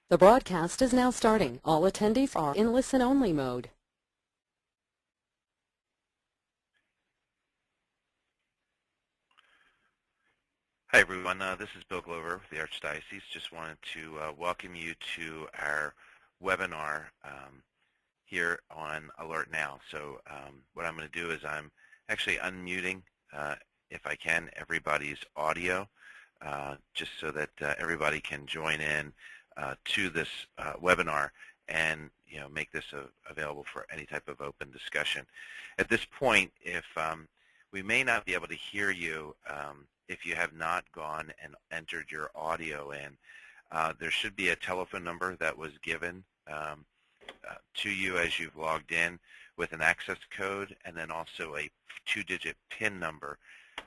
The broadcast is now starting. All attendees are in listen-only mode. Hi everyone, this is Bill Glover with the Archdiocese. Just wanted to welcome you to our webinar here on Alert Now. So what I'm going to do is I'm actually unmuting, if I can, everybody's audio, just so that everybody can join in to this webinar and make this available for any type of open discussion. At this point, if we may not be able to hear you if you have not gone and entered your audio in. There should be a telephone number that was given to you as you've logged in with an access code, and then also a 2-digit PIN number.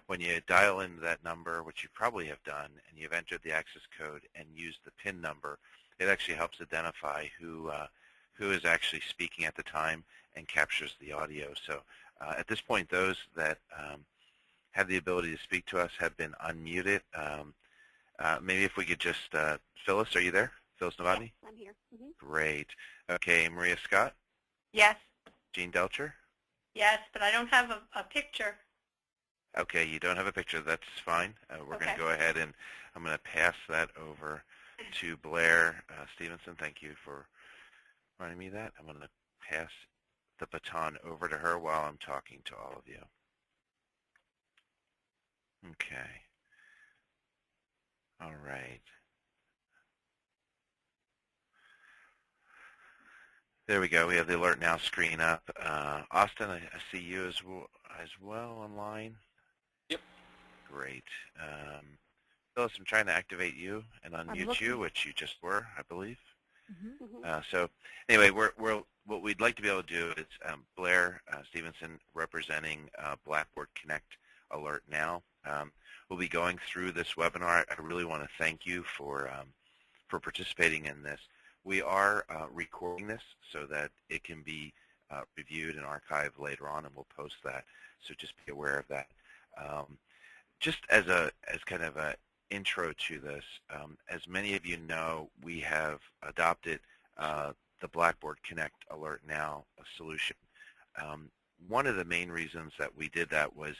When you dial into that number, which you probably have done, and you've entered the access code and used the PIN number, it actually helps identify who is actually speaking at the time and captures the audio. So at this point, those that have the ability to speak to us have been unmuted. Maybe if we could just, Phyllis, are you there? Phyllis Novotny? Yes, I'm here. Great. Okay, Maria Scott? Yes. Jean Delcher? Yes, but I don't have a picture. Okay, you don't have a picture. That's fine. We're going to go ahead and I'm going to pass that over to Blair Stevenson. Thank you for reminding me that. I'm going to pass the baton over to her while I'm talking to all of you. Okay. All right. There we go. We have the Alert Now screen up. Austin, I see you as well online. Yep. Great. Phyllis, I'm trying to activate you and unmute you, which you just were, I believe. So anyway, what we'd like to be able to do is Blair Stevenson representing Blackboard Connect Alert Now. We'll be going through this webinar. I really want to thank you for participating in this. We are recording this so that it can be reviewed and archived later on, and we'll post that. So just be aware of that. Just as kind of an intro to this, as many of you know, we have adopted the Blackboard Connect Alert Now solution. One of the main reasons that we did that was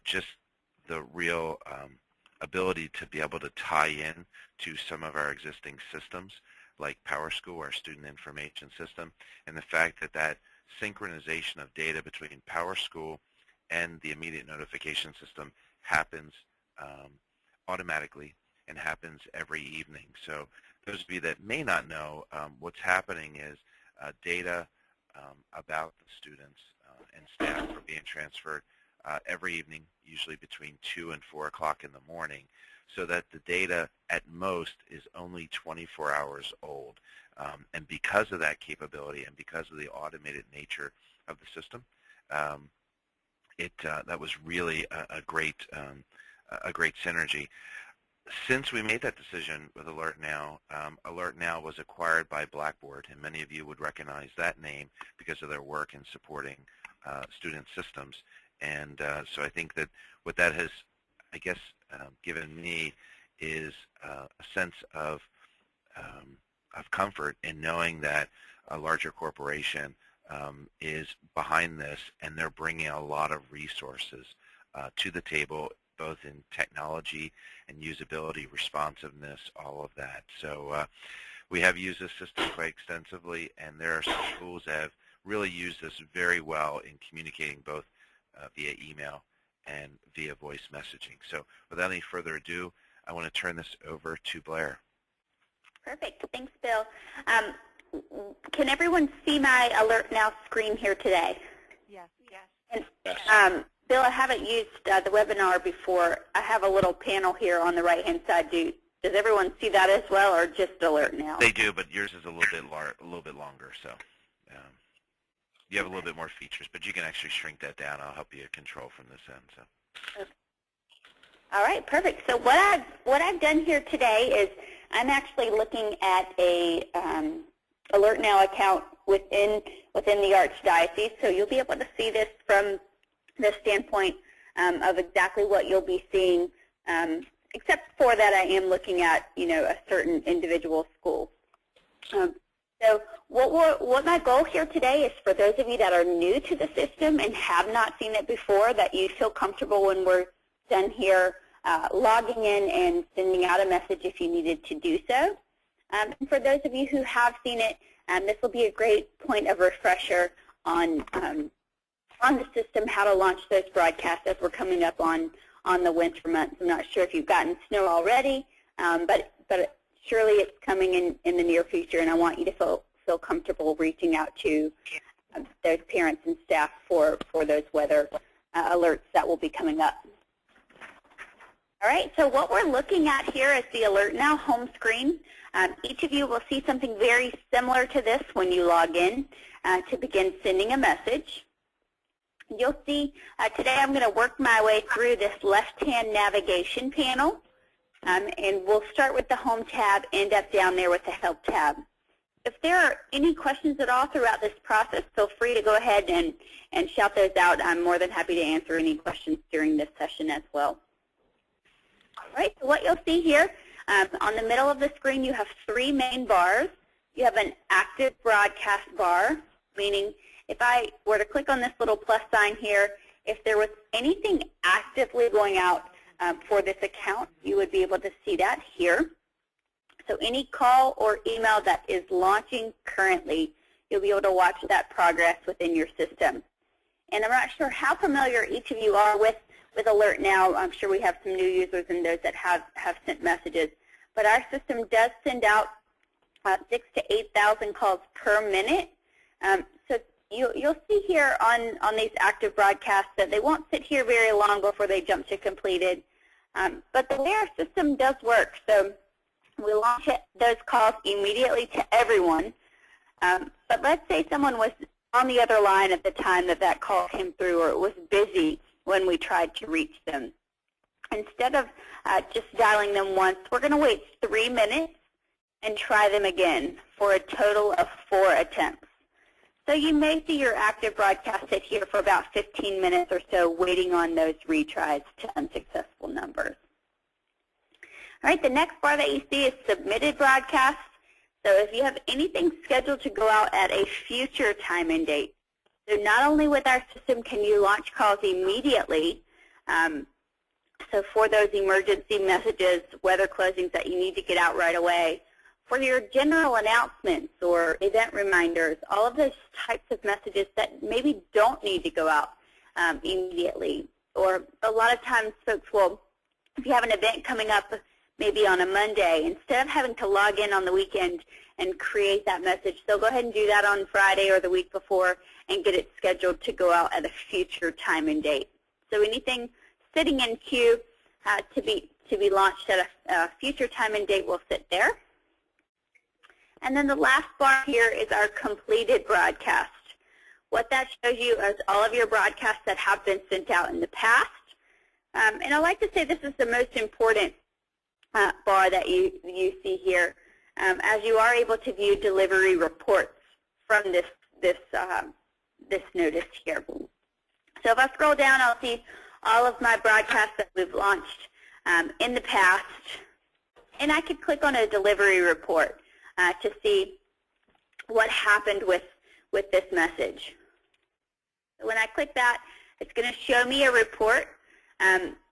just the real ability to be able to tie in to some of our existing systems like PowerSchool, our student information system, and the fact that that synchronization of data between PowerSchool and the immediate notification system happens automatically and happens every evening. So those of you that may not know, what's happening is data about the students and staff are being transferred every evening, usually between 2 and 4 o'clock in the morning, so that the data at most is only 24 hours old. And because of that capability and because of the automated nature of the system, that was really a great synergy. Since we made that decision with Alert Now was acquired by Blackboard, and many of you would recognize that name because of their work in supporting student systems. And so I think that what that has, I guess, given me is a sense of comfort in knowing that a larger corporation is behind this, and they're bringing a lot of resources to the table, both in technology and usability, responsiveness, all of that. So we have used this system quite extensively, and there are some schools that have really used this very well in communicating both via email and via voice messaging. So without any further ado, I want to turn this over to Blair. Perfect. Thanks, Bill. Can everyone see my Alert Now screen here today? Yes. And, Yes. Bill, I haven't used the webinar before. I have a little panel here on the right-hand side. Does everyone see that as well, or just Alert Now? They do, but yours is a little bit longer. So you have a little bit more features, but you can actually shrink that down. I'll help you control from this end. So. Okay. All right, perfect. So what I've done here today is I'm actually looking at a Alert Now account within the Archdiocese. So you'll be able to see this from the standpoint of exactly what you'll be seeing, except for that I am looking at a certain individual school. So what my goal here today is for those of you that are new to the system and have not seen it before, that you feel comfortable when we're done here logging in and sending out a message if you needed to do so. And for those of you who have seen it, this will be a great point of refresher on the system, how to launch those broadcasts as we're coming up on the winter months. I'm not sure if you've gotten snow already, but surely it's coming in the near future, and I want you to feel comfortable reaching out to those parents and staff for those weather alerts that will be coming up. All right, so what we're looking at here is the Alert Now home screen. Each of you will see something very similar to this when you log in to begin sending a message. You'll see today I'm going to work my way through this left-hand navigation panel. And we'll start with the Home tab, end up down there with the Help tab. If there are any questions at all throughout this process, feel free to go ahead and shout those out. I'm more than happy to answer any questions during this session as well. All right, so what you'll see here, on the middle of the screen you have 3 main bars. You have an active broadcast bar, meaning if I were to click on this little plus sign here, if there was anything actively going out for this account, you would be able to see that here. So any call or email that is launching currently, you'll be able to watch that progress within your system. And I'm not sure how familiar each of you are with Alert Now. I'm sure we have some new users and those that have sent messages. But our system does send out 6,000 to 8,000 calls per minute. So you'll see here on these active broadcasts that they won't sit here very long before they jump to completed. But the way our system does work, so we launch those calls immediately to everyone. But let's say someone was on the other line at the time that call came through, or it was busy when we tried to reach them. Instead of just dialing them once, we're going to wait 3 minutes and try them again for a total of 4 attempts. So you may see your active broadcast sit here for about 15 minutes or so waiting on those retries to unsuccessful numbers. All right, the next bar that you see is submitted broadcast. So if you have anything scheduled to go out at a future time and date, so not only with our system can you launch calls immediately, so for those emergency messages, weather closings that you need to get out right away, for your general announcements or event reminders, all of those types of messages that maybe don't need to go out immediately. Or a lot of times folks will, if you have an event coming up maybe on a Monday, instead of having to log in on the weekend and create that message, they'll go ahead and do that on Friday or the week before and get it scheduled to go out at a future time and date. So anything sitting in queue to be launched at a future time and date will sit there. And then the last bar here is our completed broadcast. What that shows you is all of your broadcasts that have been sent out in the past. And I like to say this is the most important bar that you see here, as you are able to view delivery reports from this notice here. So if I scroll down, I'll see all of my broadcasts that we've launched in the past, and I could click on a delivery report to see what happened with this message. So when I click that, it's going to show me a report.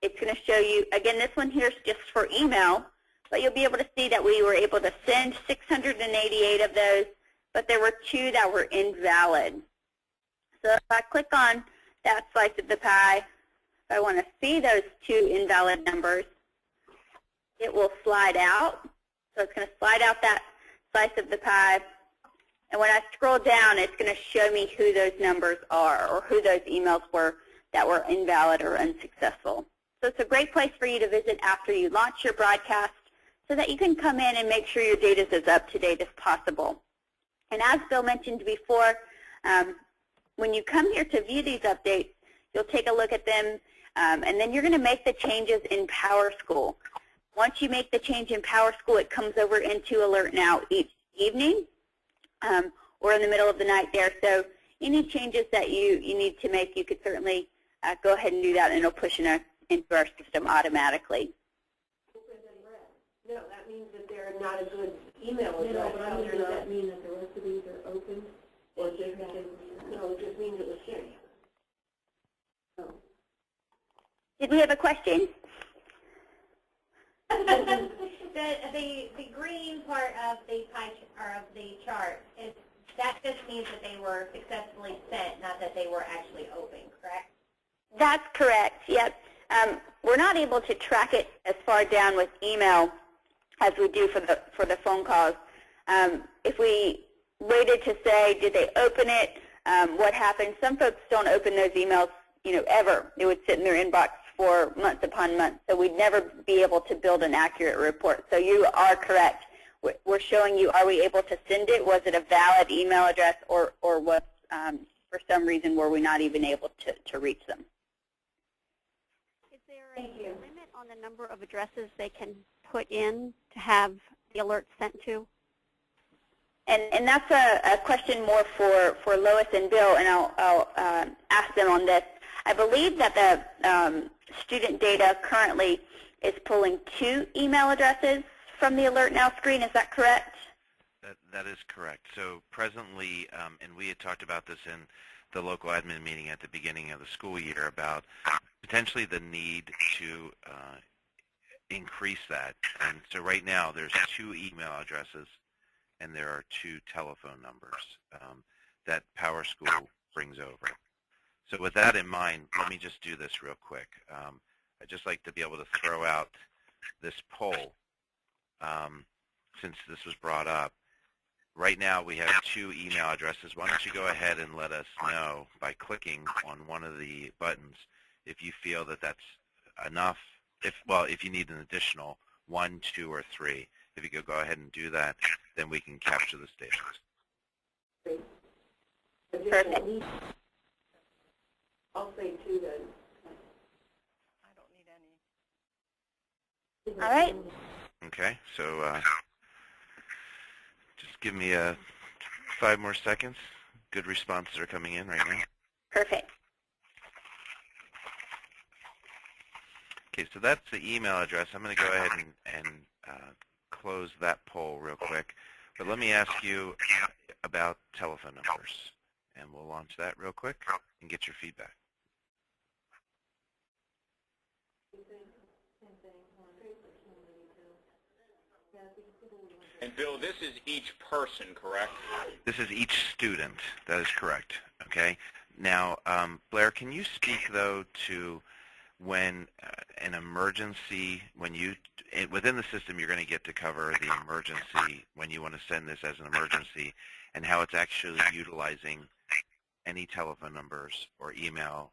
It's going to show you, again, this one here is just for email, but you'll be able to see that we were able to send 688 of those, but there were 2 that were invalid. So if I click on that slice of the pie, if I want to see those 2 invalid numbers, it will slide out. So it's going to slide out that slice of the pie, and when I scroll down, it's going to show me who those numbers are or who those emails were that were invalid or unsuccessful. So it's a great place for you to visit after you launch your broadcast so that you can come in and make sure your data is as up to date as possible. And as Bill mentioned before, when you come here to view these updates, you'll take a look at them, and then you're going to make the changes in PowerSchool. Once you make the change in PowerSchool, it comes over into Alert Now each evening or in the middle of the night there. So any changes that you need to make, you could certainly go ahead and do that, and it'll push into our system automatically. No, that means that they're not a good email address. No, but I mean, does that mean that the rest of these are open? Or just no, it just means it was sent. No. Did we have a question? The green part of the pie or of the chart is that just means that they were successfully sent, not that they were actually open, correct? That's correct. Yep. We're not able to track it as far down with email as we do for the phone calls. If we waited to say, did they open it? What happened? Some folks don't open those emails, ever. It would sit in their inbox for months upon months, so we'd never be able to build an accurate report. So you are correct. We're showing you, are we able to send it? Was it a valid email address, or was, for some reason, were we not even able to reach them? Is there a limit on the number of addresses they can put in to have the alert sent to? And that's a question more for Lois and Bill, and I'll ask them on this. I believe that the student data currently is pulling 2 email addresses from the Alert Now screen. Is that correct? That is correct. So presently, and we had talked about this in the local admin meeting at the beginning of the school year about potentially the need to increase that. And so right now there's 2 email addresses and there are 2 telephone numbers that PowerSchool brings over. So with that in mind, let me just do this real quick. I'd just like to be able to throw out this poll since this was brought up. Right now we have 2 email addresses. Why don't you go ahead and let us know by clicking on one of the buttons if you feel that that's enough, if you need an additional 1, 2, or 3. If you could go ahead and do that, then we can capture the stations. Perfect. I'll say 2 then. I don't need any. All right. Okay, so just give me 5 more seconds. Good responses are coming in right now. Perfect. Okay, so that's the email address. I'm going to go ahead and close that poll real quick. But let me ask you about telephone numbers. And we'll launch that real quick and get your feedback. And Bill, this is each person, correct? This is each student. That is correct. Okay. Now, Blair, can you speak, though, to when an emergency, within the system, you're going to get to cover the emergency when you want to send this as an emergency and how it's actually utilizing any telephone numbers or email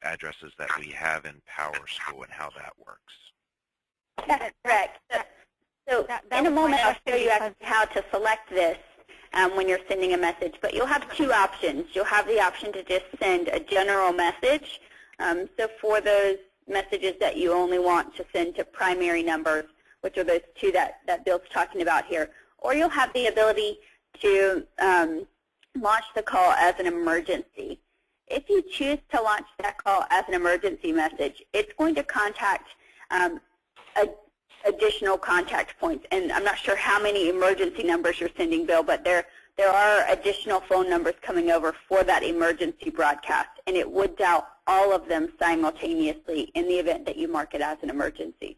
addresses that we have in PowerSchool and how that works. That's correct. So in a moment, I'll show you how to select this when you're sending a message. But you'll have 2 options. You'll have the option to just send a general message. So for those messages that you only want to send to primary numbers, which are those 2 that Bill's talking about here, or you'll have the ability to launch the call as an emergency. If you choose to launch that call as an emergency message, it's going to contact additional contact points. And I'm not sure how many emergency numbers you're sending, Bill, but there are additional phone numbers coming over for that emergency broadcast, and it would dial all of them simultaneously in the event that you mark it as an emergency.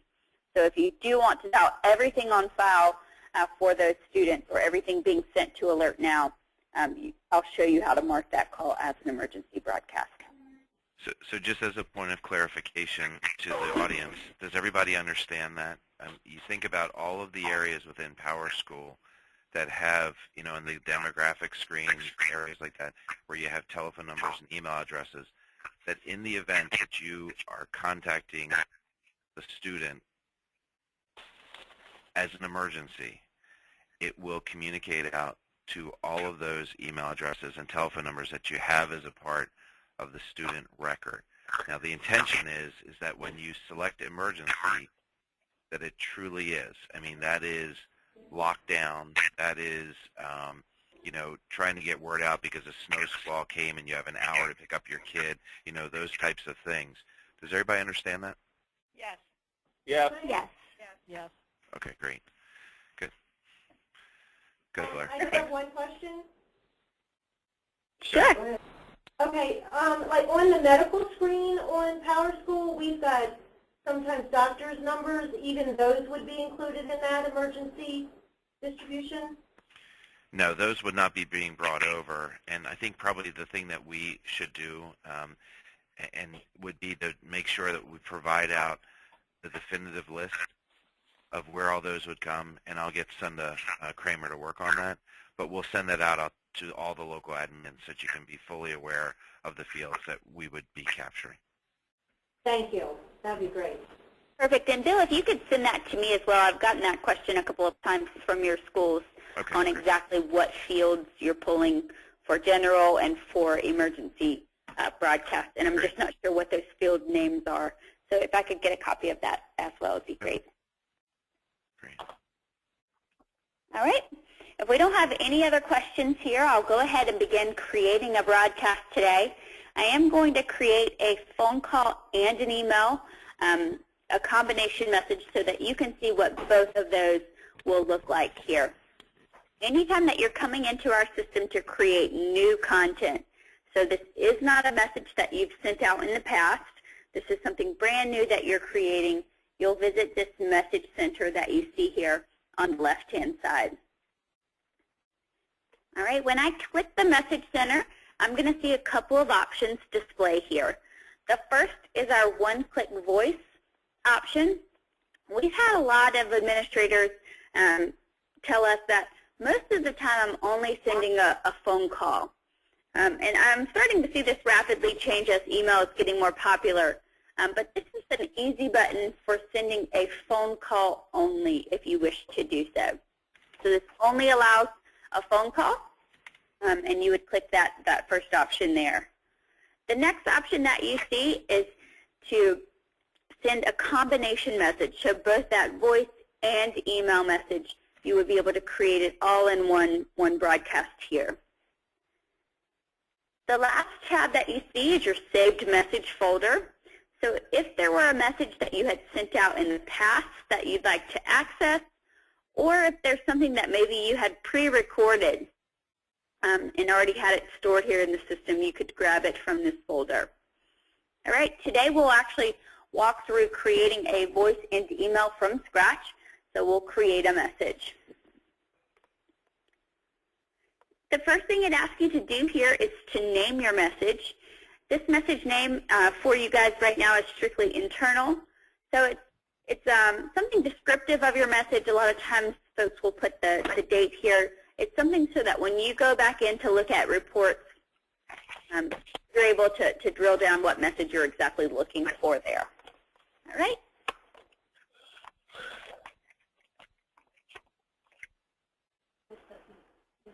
So if you do want to dial everything on file for those students or everything being sent to Alert Now, I'll show you how to mark that call as an emergency broadcast. So just as a point of clarification to the audience, does everybody understand that? You think about all of the areas within PowerSchool that have, in the demographic screen, areas like that, where you have telephone numbers and email addresses, that in the event that you are contacting the student as an emergency, it will communicate out to all of those email addresses and telephone numbers that you have as a part of the student record. Now, the intention is that when you select emergency, that it truly is. I mean, that is lockdown. That is, trying to get word out because a snow squall came and you have an hour to pick up your kid, those types of things. Does everybody understand that? Yes. Yes. Yes. Yes. Okay, great. Good. Good, Blair. I just have one question. Sure. Okay, like on the medical screen on PowerSchool, we've got sometimes doctors' numbers. Even those would be included in that emergency distribution? No, those would not be being brought over. And I think probably the thing that we should do and would be to make sure that we provide out the definitive list of where all those would come, and I'll get Senda Kramer to work on that. But we'll send that out to all the local admins so that you can be fully aware of the fields that we would be capturing. Thank you. That'd be great. Perfect. And Bill, if you could send that to me as well. I've gotten that question a couple of times from your schools on exactly what fields you're pulling for general and for emergency broadcast. And I'm just not sure what those field names are. So if I could get a copy of that as well, it would be great. Great. All right. If we don't have any other questions here, I'll go ahead and begin creating a broadcast today. I am going to create a phone call and an email, a combination message so that you can see what both of those will look like here. Anytime that you're coming into our system to create new content, so this is not a message that you've sent out in the past, this is something brand new that you're creating, you'll visit this message center that you see here on the left-hand side. All right, when I click the message center, I'm going to see a couple of options display here. The first is our one-click voice option. We've had a lot of administrators tell us that most of the time I'm only sending a phone call. And I'm starting to see this rapidly change as email is getting more popular. But this is an easy button for sending a phone call only if you wish to do so. So this only allows a phone call, and you would click that first option there. The next option that you see is to send a combination message, so both that voice and email message. You would be able to create it all in one broadcast here. The last tab that you see is your saved message folder. So if there were a message that you had sent out in the past that you'd like to access, or if there's something that maybe you had pre-recorded and already had it stored here in the system, you could grab it from this folder. All right, today we'll actually walk through creating a voice and email from scratch. So we'll create a message. The first thing it asks you to do here is to name your message. This message name for you guys right now is strictly internal. So it's something descriptive of your message. A lot of times folks will put the date here. It's something so that when you go back in to look at reports, you're able to drill down what message you're exactly looking for there. All right?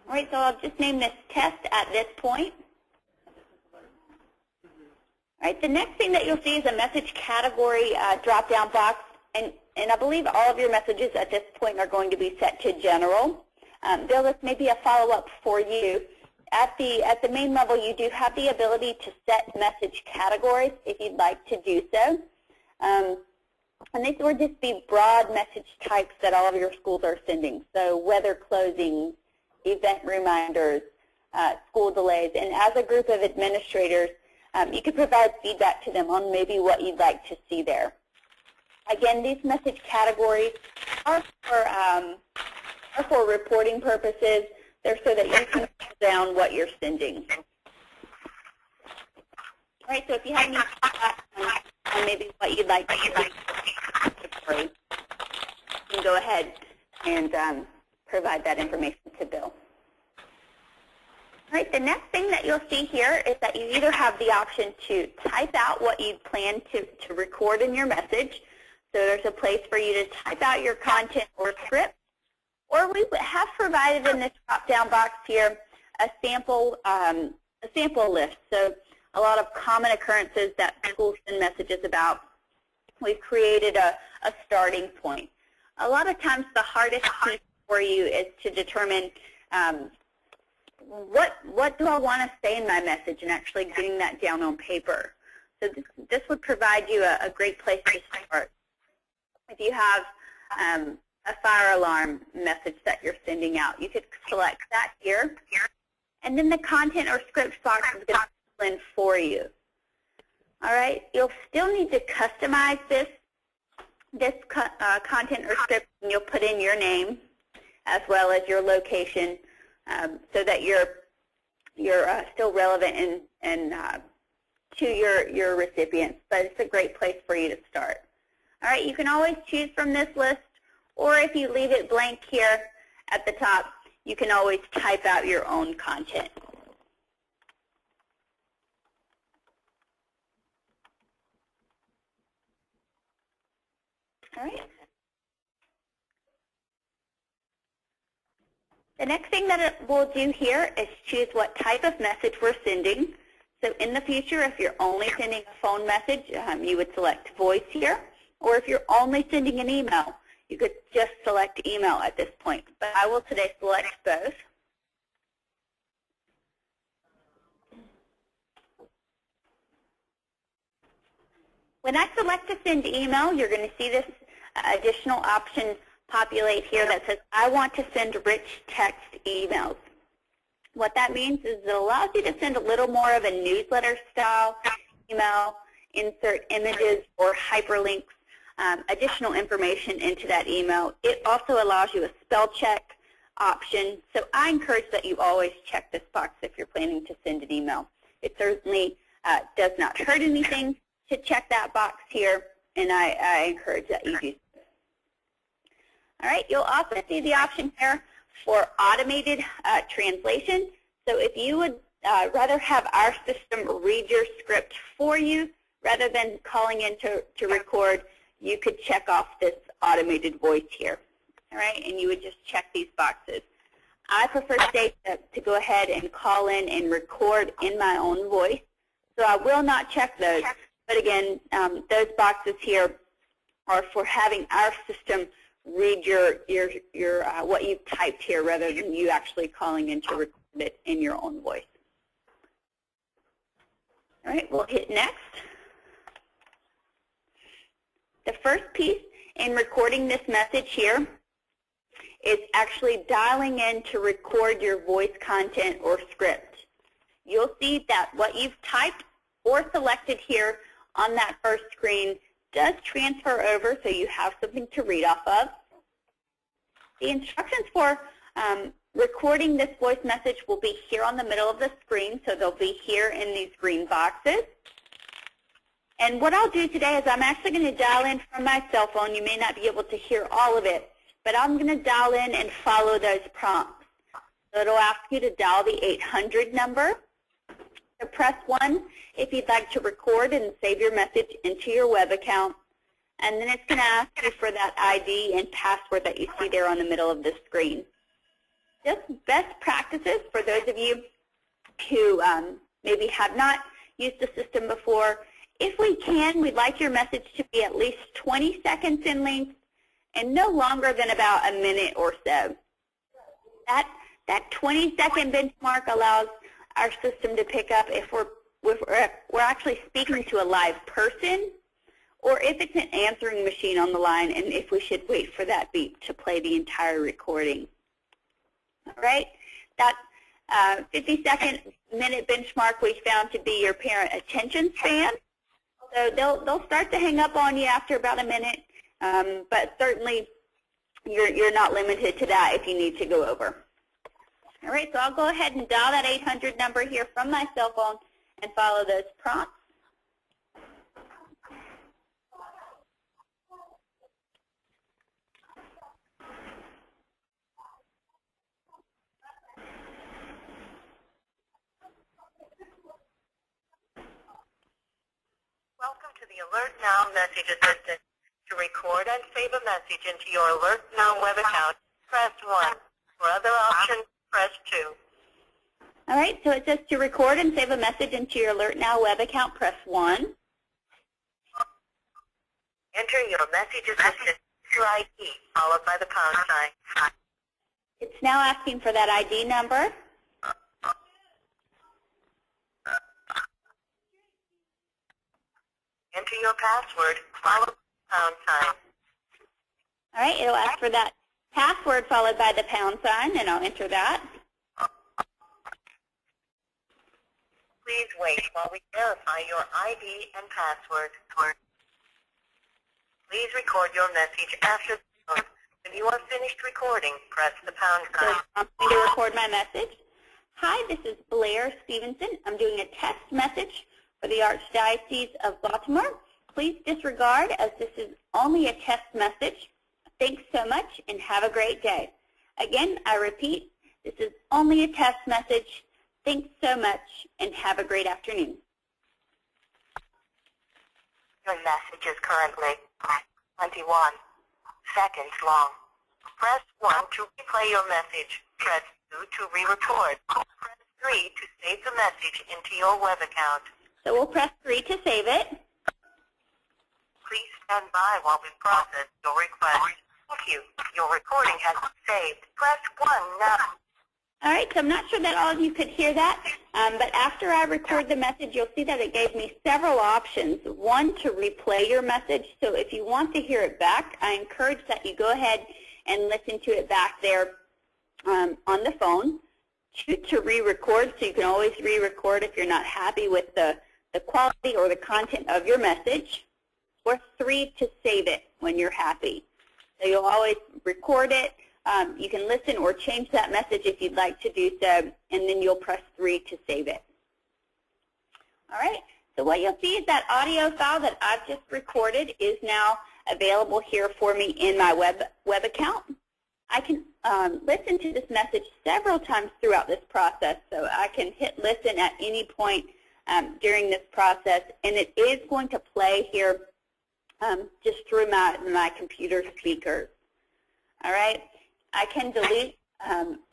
All right, so I'll just name this test at this point. All right, the next thing that you'll see is a message category drop-down box, and I believe all of your messages at this point are going to be set to general. Bill, this may be a follow-up for you. At the main level, you do have the ability to set message categories if you'd like to do so. And these would just be broad message types that all of your schools are sending. So weather closing, event reminders, school delays. And as a group of administrators, you could provide feedback to them on maybe what you'd like to see there. Again, these message categories are for reporting purposes. They're so that you can put down what you're sending. All right, so if you have any feedback on maybe what you'd like to see, you can go ahead and provide that information to Bill. All right, the next thing that you'll see here is that you either have the option to type out what you plan to record in your message. So there's a place for you to type out your content or script. Or we have provided in this drop-down box here a sample list. So a lot of common occurrences that schools send messages about. We've created a starting point. A lot of times the hardest piece for you is to determine what do I want to say in my message and actually getting that down on paper. So this would provide you a great place to start. If you have fire alarm message that you're sending out. You could select that here, and then the content or script box is going to fill in for you. All right, you'll still need to customize this content or script, and you'll put in your name as well as your location so that you're still relevant and to your recipients. But it's a great place for you to start. All right, you can always choose from this list, or if you leave it blank here at the top, you can always type out your own content. All right. The next thing that we'll do here is choose what type of message we're sending. So in the future, if you're only sending a phone message, you would select voice here. Or if you're only sending an email, you could just select email at this point. But I will today select both. When I select to send email, you're going to see this additional option populate here that says, I want to send rich text emails. What that means is it allows you to send a little more of a newsletter style email, insert images or hyperlinks, additional information into that email. It also allows you a spell check option. So I encourage that you always check this box if you're planning to send an email. It certainly does not hurt anything to check that box here, and I encourage that you do. All right, you'll also see the option here for automated translation. So if you would rather have our system read your script for you rather than calling in to record, you could check off this automated voice here. All right, and you would just check these boxes. I prefer today to go ahead and call in and record in my own voice, so I will not check those. But again, those boxes here are for having our system read your what you've typed here rather than you actually calling in to record it in your own voice. All right, we'll hit next. The first piece in recording this message here is actually dialing in to record your voice content or script. You'll see that what you've typed or selected here on that first screen does transfer over, so you have something to read off of. The instructions for recording this voice message will be here on the middle of the screen, so they'll be here in these green boxes. And what I'll do today is I'm actually going to dial in from my cell phone. You may not be able to hear all of it, but I'm going to dial in and follow those prompts. So it'll ask you to dial the 800 number. So press 1 if you'd like to record and save your message into your web account. And then it's going to ask you for that ID and password that you see there on the middle of the screen. Just best practices for those of you who maybe have not used the system before. If we can, we'd like your message to be at least 20 seconds in length and no longer than about a minute or so. That 20-second benchmark allows our system to pick up if we're actually speaking to a live person, or if it's an answering machine on the line, and if we should wait for that beep to play the entire recording. All right, that 50-second minute benchmark we found to be your parent attention span. So they'll start to hang up on you after about a minute, but certainly you're not limited to that if you need to go over. All right, so I'll go ahead and dial that 800 number here from my cell phone and follow those prompts. Welcome to the Alert Now message assistant. To record and save a message into your Alert Now web account, press 1. For other options, press 2. All right, so it says to record and save a message into your Alert Now web account, press 1. Enter your message assistant, your ID, followed by the pound sign. It's now asking for that ID number. Enter your password, followed by the pound sign. All right, it'll ask for that password followed by the pound sign, and I'll enter that. Please wait while we verify your ID and password. Please record your message after the tone. When you are finished recording, press the pound So sign. it's prompting me to record my message. Hi, this is Blair Stevenson. I'm doing a test message for the Archdiocese of Baltimore. Please disregard as this is only a test message. Thanks so much and have a great day. Again, I repeat, this is only a test message. Thanks so much and have a great afternoon. Your message is currently 21 seconds long. Press 1 to replay your message. Press 2 to re-record. Press 3 to save the message into your web account. So we'll press 3 to save it. Please stand by while we process your request. Thank you. Your recording has been saved. Press 1 now. All right, so I'm not sure that all of you could hear that, but after I record the message, you'll see that it gave me several options. One, to replay your message. So if you want to hear it back, I encourage that you go ahead and listen to it back there on the phone. 2, to re-record, so you can always re-record if you're not happy with the quality or the content of your message. Or 3, to save it when you're happy. So you'll always record it. You can listen or change that message if you'd like to do so, and then you'll press 3 to save it. All right, so what you'll see is that audio file that I've just recorded is now available here for me in my web account. I can listen to this message several times throughout this process, so I can hit listen at any point during this process, and it is going to play here just through my computer speakers. All right. I can delete.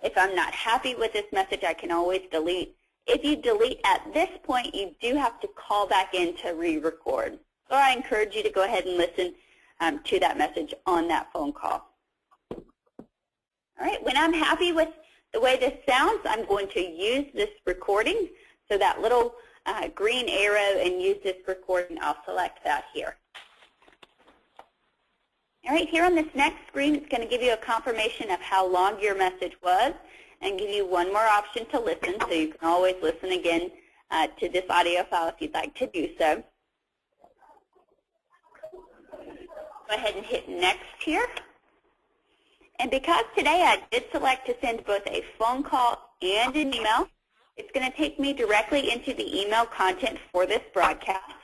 If I'm not happy with this message, I can always delete. If you delete at this point, you do have to call back in to re-record. So I encourage you to go ahead and listen to that message on that phone call. All right, when I'm happy with the way this sounds, I'm going to use this recording. So that little green arrow and use this recording, I'll select that here. All right, here on this next screen, it's going to give you a confirmation of how long your message was and give you one more option to listen, so you can always listen again to this audio file if you'd like to do so. Go ahead and hit next here. And because today I did select to send both a phone call and an email, it's going to take me directly into the email content for this broadcast.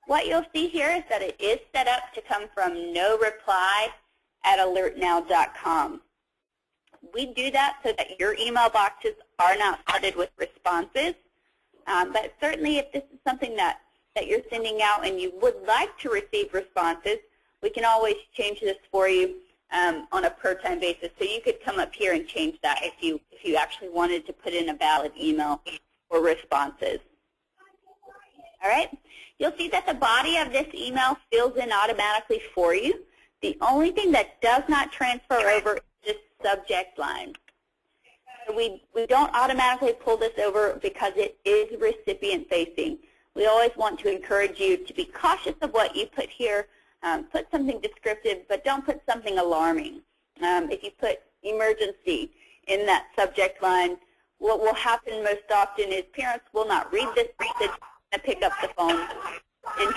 What you'll see here is that it is set up to come from noreply@alertnow.com. We do that so that your email boxes are not flooded with responses. But certainly if this is something that you're sending out and you would like to receive responses, we can always change this for you on a per-time basis. So you could come up here and change that if you actually wanted to put in a valid email for responses. All right. You'll see that the body of this email fills in automatically for you. The only thing that does not transfer over is this subject line. So we don't automatically pull this over because it is recipient facing. We always want to encourage you to be cautious of what you put here. Put something descriptive, but don't put something alarming. If you put emergency in that subject line, what will happen most often is parents will not read this message and pick up the phone. And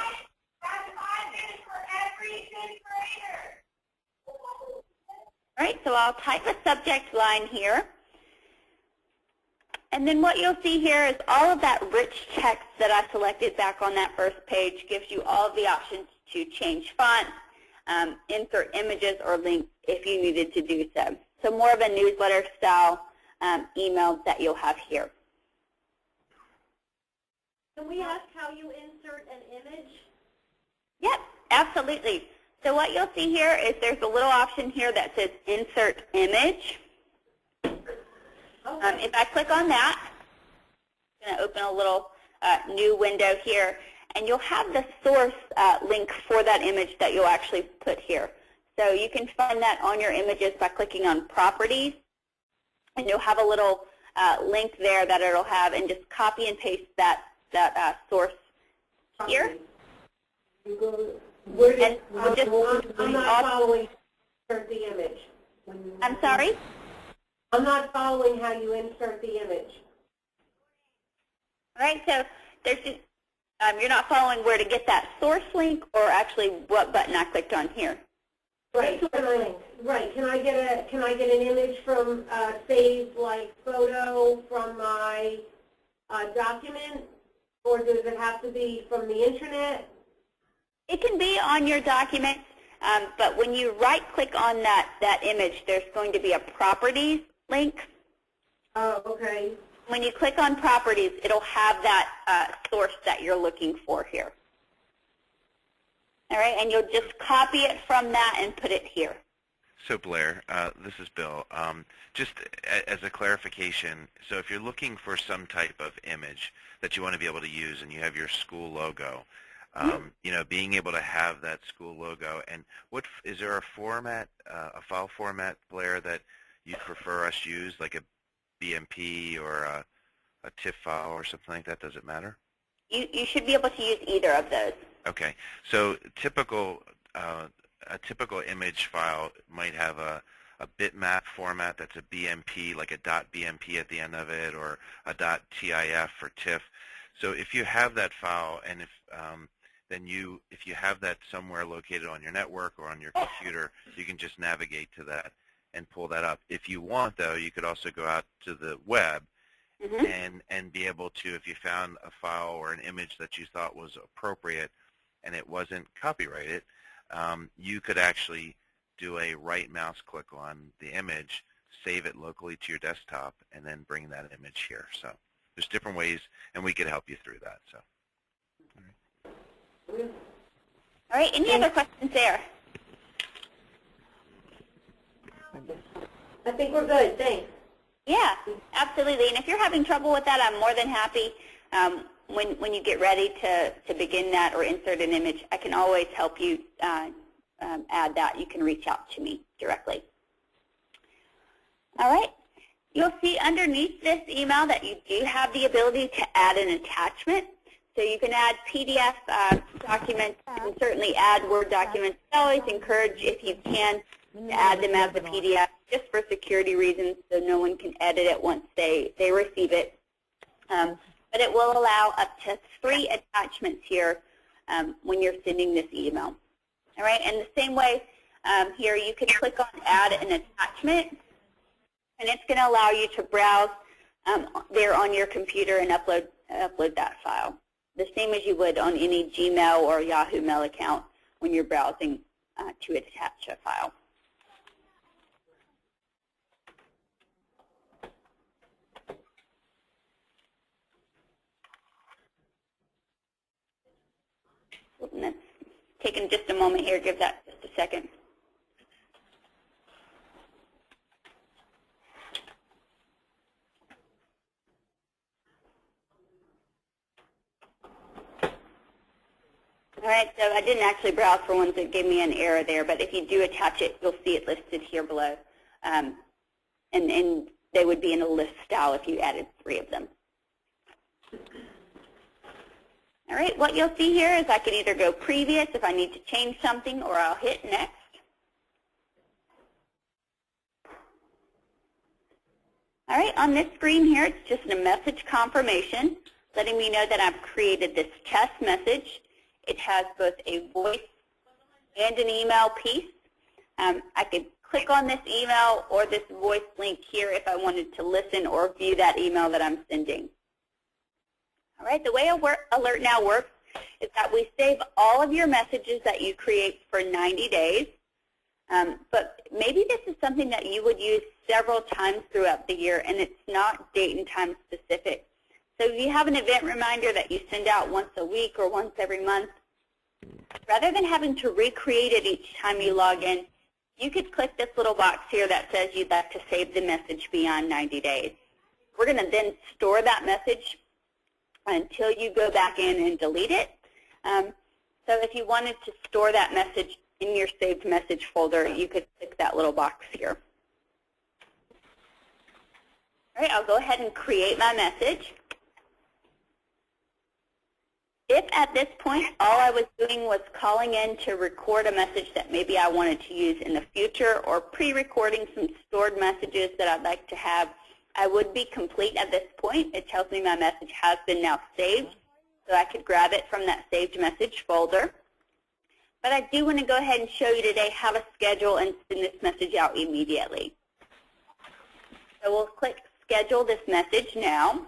all right, so I'll type a subject line here. And then what you'll see here is all of that rich text that I selected back on that first page gives you all of the options to change fonts, insert images or links if you needed to do so. So more of a newsletter style email that you'll have here. Can we ask how you insert an image? Yep, absolutely. So what you'll see here is there's a little option here that says Insert Image. Okay. If I click on that, it's going to open a little new window here, and you'll have the source link for that image that you'll actually put here. So you can find that on your images by clicking on Properties, and you'll have a little link there that it'll have, and just copy and paste that source here. I'm not following. insert the image. I'm sorry? I'm not following how you insert the image. All right, so there's just, you're not following where to get that source link, or actually what button I clicked on here. Right. Can I get an image from saved like photo from my document, or does it have to be from the internet? It can be on your document, but when you right-click on that image, there's going to be a properties link. Oh, okay. When you click on properties, it'll have that source that you're looking for here. All right, and you'll just copy it from that and put it here. So Blair, this is Bill. Just as a clarification, so if you're looking for some type of image that you want to be able to use and you have your school logo, you know, being able to have that school logo, and what is there a format, a file format, Blair, that you prefer us use, like a BMP or a TIFF file or something like that? Does it matter? You should be able to use either of those. Okay, so a typical image file might have a bitmap format that's a BMP, like a .bmp at the end of it, or a .tif or TIFF. So if you have that file, and if you have that somewhere located on your network or on your computer, you can just navigate to that and pull that up. If you want, though, you could also go out to the web and be able to, if you found a file or an image that you thought was appropriate and it wasn't copyrighted, you could actually do a right mouse click on the image, save it locally to your desktop, and then bring that image here. So there's different ways, and we could help you through that. So, all right, any other questions there? I think we're good. Thanks. Yeah, absolutely. And if you're having trouble with that, I'm more than happy. When you get ready to begin that or insert an image, I can always help you add that. You can reach out to me directly. All right. You'll see underneath this email that you do have the ability to add an attachment. So you can add PDF documents and certainly add Word documents. I always encourage, if you can, to add them as a PDF just for security reasons, so no one can edit it once they receive it. But it will allow up to 3 attachments here when you're sending this email. All right, and the same way here, you can click on Add an Attachment, and it's going to allow you to browse there on your computer and upload that file, the same as you would on any Gmail or Yahoo Mail account when you're browsing to attach a file. And that's taking just a moment here. Give that just a second. All right, so I didn't actually browse for ones that gave me an error there, but if you do attach it, you'll see it listed here below. And they would be in a list style if you added 3 of them. All right, what you'll see here is I can either go previous if I need to change something, or I'll hit next. All right, on this screen here, it's just a message confirmation letting me know that I've created this test message. It has both a voice and an email piece. I could click on this email or this voice link here if I wanted to listen or view that email that I'm sending. All right, the way Alert Now works is that we save all of your messages that you create for 90 days. But maybe this is something that you would use several times throughout the year, and it's not date and time specific. So if you have an event reminder that you send out once a week or once every month, rather than having to recreate it each time you log in, you could click this little box here that says you'd like to save the message beyond 90 days. We're going to then store that message until you go back in and delete it. So if you wanted to store that message in your saved message folder, you could click that little box here. All right, I'll go ahead and create my message. If at this point all I was doing was calling in to record a message that maybe I wanted to use in the future or pre-recording some stored messages that I'd like to have, I would be complete at this point. It tells me my message has been now saved, so I could grab it from that saved message folder. But I do want to go ahead and show you today how to schedule and send this message out immediately. So we'll click schedule this message now.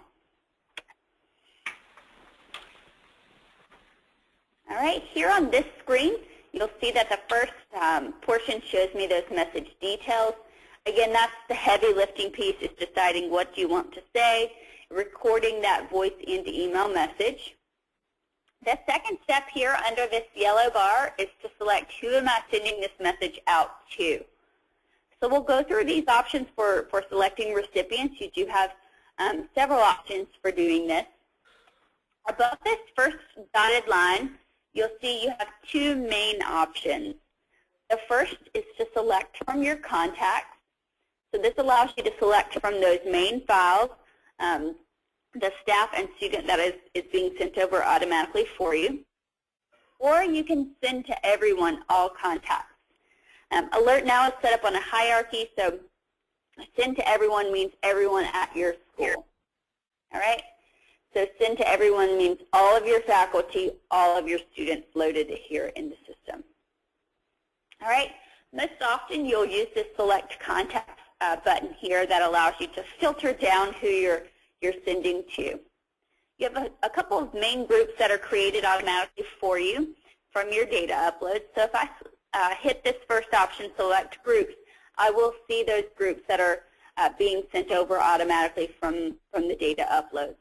All right, here on this screen, you'll see that the first portion shows me those message details. Again, that's the heavy lifting piece, is deciding what you want to say, recording that voice into email message. The second step here under this yellow bar is to select who am I sending this message out to. So we'll go through these options for selecting recipients. You do have several options for doing this. Above this first dotted line, you'll see you have two main options. The first is to select from your contacts. So this allows you to select from those main files, the staff and student that is being sent over automatically for you. Or you can send to everyone all contacts. Alert Now is set up on a hierarchy, so send to everyone means everyone at your school. All right? So send to everyone means all of your faculty, all of your students loaded here in the system. All right? Most often you'll use this Select Contacts button here that allows you to filter down who you're sending to. You have a couple of main groups that are created automatically for you from your data uploads. So if I hit this first option, Select Groups, I will see those groups that are being sent over automatically from the data uploads.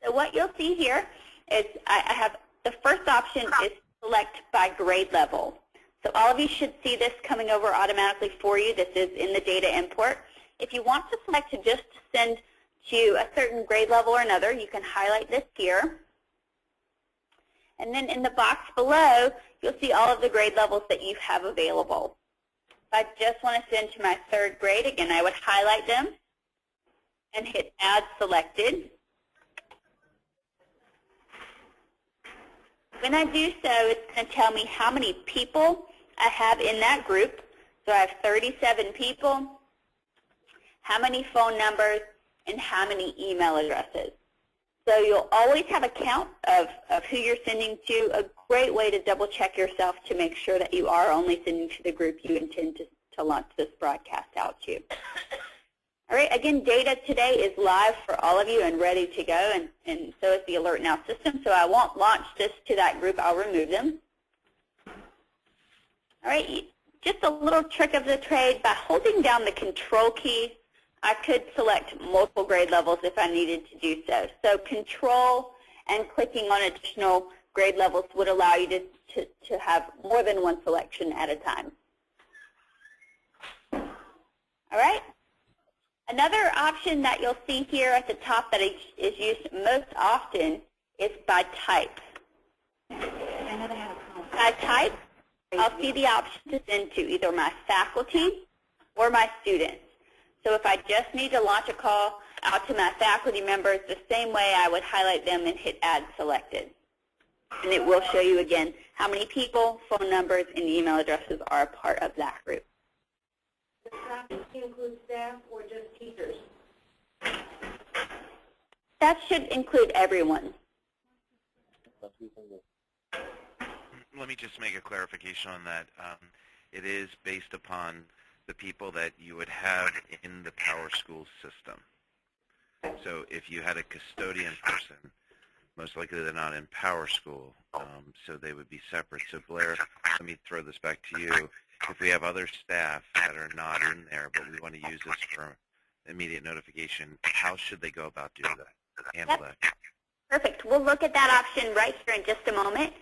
So what you'll see here is I have the first option is select by grade level. So all of you should see this coming over automatically for you. This is in the data import. If you want to select to just send to a certain grade level or another, you can highlight this here. And then in the box below, you'll see all of the grade levels that you have available. If I just want to send to my third grade, again, I would highlight them and hit Add Selected. When I do so, it's going to tell me how many people I have in that group. So I have 37 people, how many phone numbers, and how many email addresses. So you'll always have a count of who you're sending to, a great way to double check yourself to make sure that you are only sending to the group you intend to launch this broadcast out to. All right, again, data today is live for all of you and ready to go, and so is the Alert Now system, so I won't launch this to that group. I'll remove them. All right, just a little trick of the trade. By holding down the Control key, I could select multiple grade levels if I needed to do so. So Control and clicking on additional grade levels would allow you to have more than one selection at a time. All right. Another option that you'll see here at the top that is used most often is by type. By type, I'll see the option to send to either my faculty or my students. So if I just need to launch a call out to my faculty members, the same way I would highlight them and hit Add Selected. And it will show you again how many people, phone numbers, and email addresses are a part of that group. Does faculty include staff or just teachers? That should include everyone. Let me just make a clarification on that. It is based upon the people that you would have in the Power School system. So if you had a custodian person, most likely they're not in Power School, so they would be separate. So Blair, let me throw this back to you. If we have other staff that are not in there, but we want to use this for immediate notification, how should they go about doing that, handle that? Perfect. We'll look at that option right here in just a moment.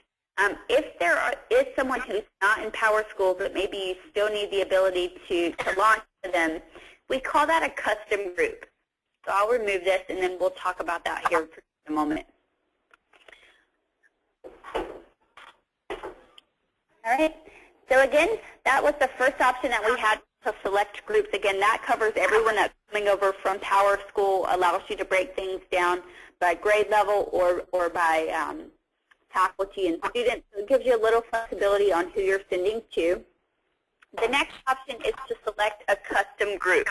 If there is someone who's not in Power School, but maybe you still need the ability to launch to them, we call that a custom group. So I'll remove this, and then we'll talk about that here for a moment. All right. So again, that was the first option that we had to select groups. Again, that covers everyone that's coming over from Power School, allows you to break things down by grade level or by faculty and students. So it gives you a little flexibility on who you're sending to. The next option is to select a custom group.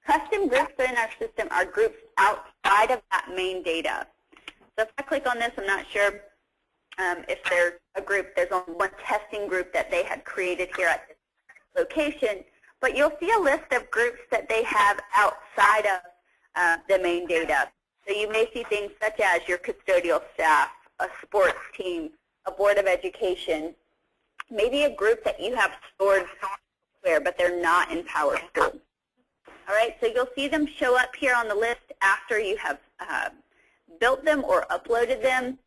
Custom groups in our system are groups outside of that main data. So if I click on this, I'm not sure if there's a group, there's only one testing group that they had created here at this location, but you'll see a list of groups that they have outside of the main data. So you may see things such as your custodial staff, a sports team, a board of education, maybe a group that you have stored elsewhere, but they're not in PowerSchool. All right, so you'll see them show up here on the list after you have built them or uploaded them.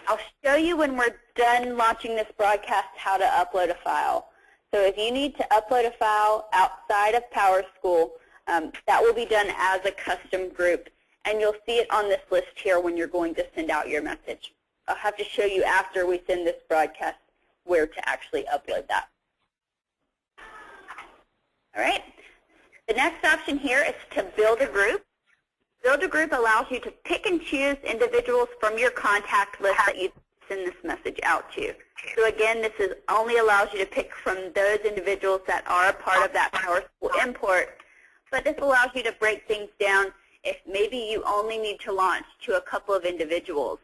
I'll show you when we're done launching this broadcast how to upload a file. So if you need to upload a file outside of PowerSchool, that will be done as a custom group, and you'll see it on this list here when you're going to send out your message. I'll have to show you after we send this broadcast where to actually upload that. All right. The next option here is to build a group. Build a group allows you to pick and choose individuals from your contact list that you send this message out to. So again, this only allows you to pick from those individuals that are a part of that PowerSchool import, but this allows you to break things down if maybe you only need to launch to a couple of individuals.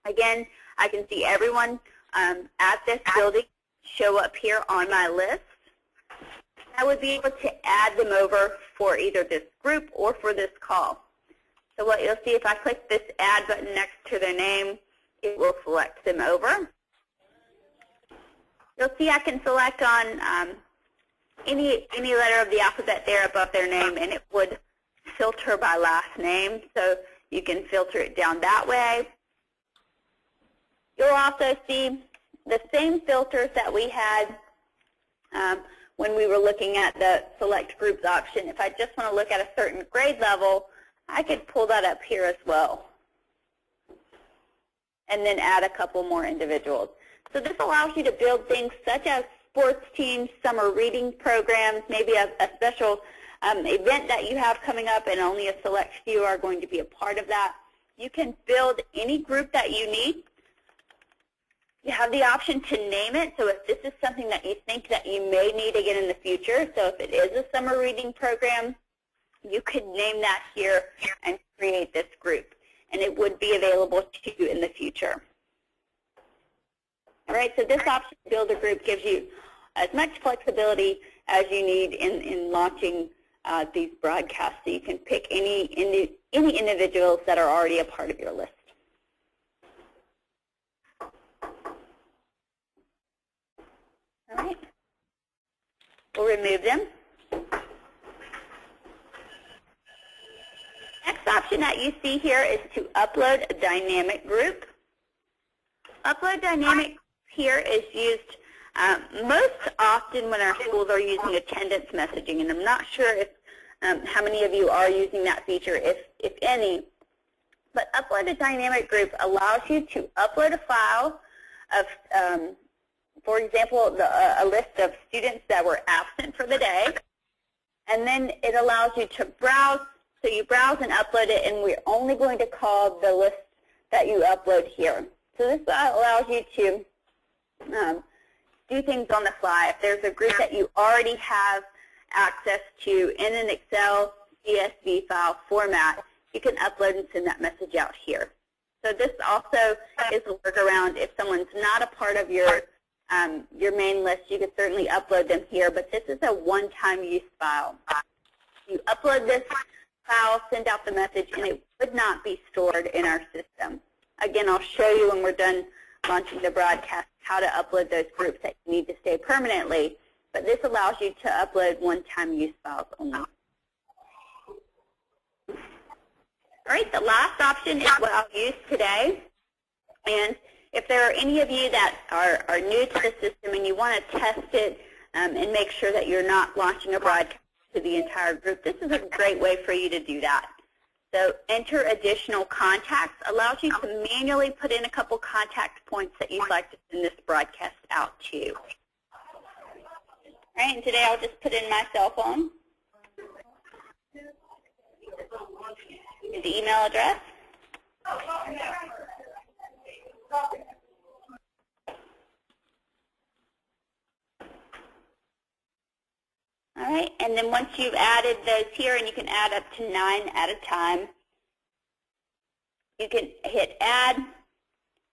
Again, I can see everyone at this building show up here on my list. I would be able to add them over for either this group or for this call. So what you'll see, if I click this add button next to their name, it will select them over. You'll see I can select on any letter of the alphabet there above their name, and it would filter by last name. So you can filter it down that way. You'll also see the same filters that we had when we were looking at the select groups option. If I just want to look at a certain grade level, I could pull that up here as well and then add a couple more individuals. So this allows you to build things such as sports teams, summer reading programs, maybe a special event that you have coming up and only a select few are going to be a part of that. You can build any group that you need. You have the option to name it, so if this is something that you think that you may need again in the future, so if it is a summer reading program, you could name that here and create this group, and it would be available to you in the future. All right, so this option, Build a Group, gives you as much flexibility as you need in launching these broadcasts, so you can pick any individuals that are already a part of your list. All right, we'll remove them. Next option that you see here is to upload a dynamic group. Upload dynamic here is used most often when our schools are using attendance messaging, and I'm not sure if how many of you are using that feature, if any. But upload a dynamic group allows you to upload a file of for example, a list of students that were absent for the day, and then it allows you to browse. So you browse and upload it, and we're only going to call the list that you upload here. So this allows you to do things on the fly. If there's a group that you already have access to in an Excel CSV file format, you can upload and send that message out here. So this also is a workaround. If someone's not a part of your main list, you can certainly upload them here, but this is a one-time use file. You upload this file, send out the message, and it would not be stored in our system. Again, I'll show you when we're done launching the broadcast how to upload those groups that you need to stay permanently, but this allows you to upload one-time use files only. All right, the last option is what I'll use today, and if there are any of you that are new to the system and you want to test it and make sure that you're not launching a broadcast to the entire group, this is a great way for you to do that. So enter additional contacts allows you to manually put in a couple contact points that you'd like to send this broadcast out to. All right, and today I'll just put in my cell phone, the email address, All right, and then once you've added those here, and you can add up to 9 at a time, you can hit add,